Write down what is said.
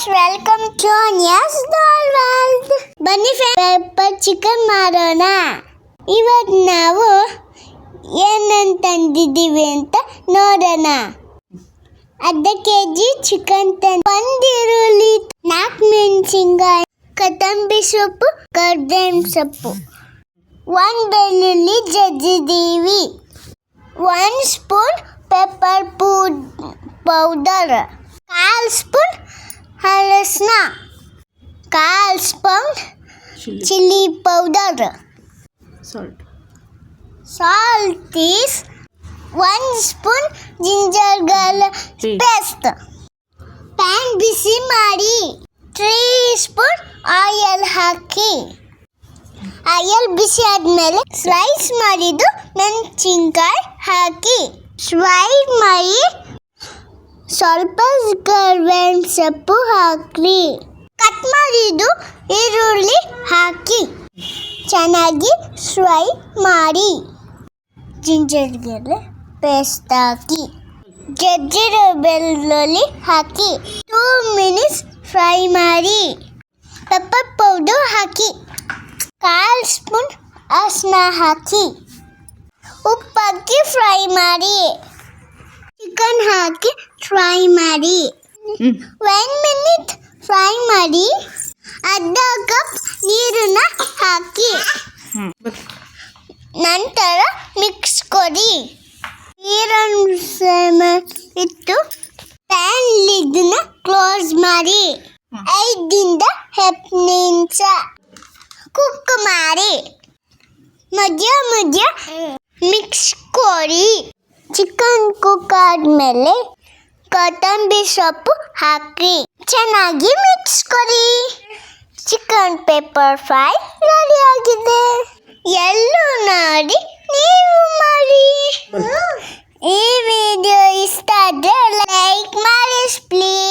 Friends, welcome to Aniya's dal world. ಬನ್ನಿ pepper chicken ಮಾಡೋಣ. ಇವತ್ತು ನಾವು ಏನನ್ನು ತಂದಿದ್ದೀವಿ ಅಂತ ನೋಡೋಣ. ಅರ್ಧ kg ಚಿಕನ್ ಒಂದು ಈರುಳ್ಳಿ, 4 ಮೆಣಸಿನಕಾಯಿ, ಕೊತ್ತಂಬರಿ ಸೊಪ್ಪು, ಕರಿಬೇವಿನ ಸೊಪ್ಪು, 1 ಬೆಳ್ಳುಳ್ಳಿ ಜಜ್ಜಿದ್ದೀವಿ, 1 ಸ್ಪೂನ್ ಪೆಪ್ಪರ್ ಪೌಡರ್, 1/4 ಸ್ಪೂನ್ ಅರಶಿನ, 1/4 spoon chilli powder. Salt is 1 spoon ginger garlic paste. Pan ಬಿಸಿ ಮಾಡಿ 3 ಸ್ಪೂನ್ ಆಯಿಲ್ ಹಾಕಿ. ಆಯಿಲ್ ಬಿಸಿ ಆದಮೇಲೆ ಸ್ಲೈಸ್ ಮಾಡಿದ್ದು ಮೆಣಸಿನಕಾಯಿ ಹಾಕಿ ಫ್ರೈ ಮಾಡಿ ಸ್ವಲ್ಪ ಕರಿಬೇವಿನ ಸೊಪ್ಪು ಹಾಕಿ. ಕಟ್ ಮಾಡಿದ್ದು ಈರುಳ್ಳಿ ಹಾಕಿ ಚೆನ್ನಾಗಿ ಫ್ರೈ ಮಾಡಿ. ಜಿಂಜರ್ ಗಾರ್ಲಿಕ್ ಪೇಸ್ಟ್ ಹಾಕಿ ಜಜ್ಜಿರೋ ಬೆಳ್ಳುಳ್ಳಿ ಹಾಕಿ 2 ಮಿನಿಟ್ಸ್ ಫ್ರೈ ಮಾಡಿ. ಪೆಪ್ಪರ್ ಪೌಡರ್ ಹಾಕಿ 1/4 ಸ್ಪೂನ್ ಅರಿಶಿನ ಹಾಕಿ ಉಪ್ಪು ಹಾಕಿ ಫ್ರೈ ಮಾಡಿ. ಚಿಕನ್ ಹಾಕಿ ಫ್ರೈ ಮಾಡಿ 1 ಮಿನಿಟ್ ಫ್ರೈ ಮಾಡಿ. ಅರ್ಧ ಕಪ್ ನೀರನ್ನ ಹಾಕಿ ನಂತರ ಮಿಕ್ಸ್ ಕೊಡಿ. ನೀರನ್ನು ಇಟ್ಟು ಪ್ಯಾನ್ ಲಿಡ್ನ ಕ್ಲೋಸ್ ಮಾಡಿ 5ರಿಂದ 10 ನಿಮಿಷ ಕುಕ್ ಮಾಡಿ. ಮಧ್ಯ ಮಿಕ್ಸ್ ಕೊಡಿ. ಚಿಕನ್ ಕುಕ್ ಆದಮೇಲೆ ಕೊತ್ತಂಬರಿ ಸೊಪ್ಪು ಹಾಕಿ ಚೆನ್ನಾಗಿ ಮಿಕ್ಸ್ ಕೊಡಿ. ಚಿಕನ್ ಪೆಪ್ಪರ್ ಫ್ರೈ ರೆಡಿ ಆಗಿದೆ. ಎಲ್ಲೂ ನೋಡಿ ನೀವು ಮಾಡಿ. ಈ ವಿಡಿಯೋ ಇಷ್ಟ ಆದರೆ ಲೈಕ್ ಮಾಡಿ ಪ್ಲೀಸ್.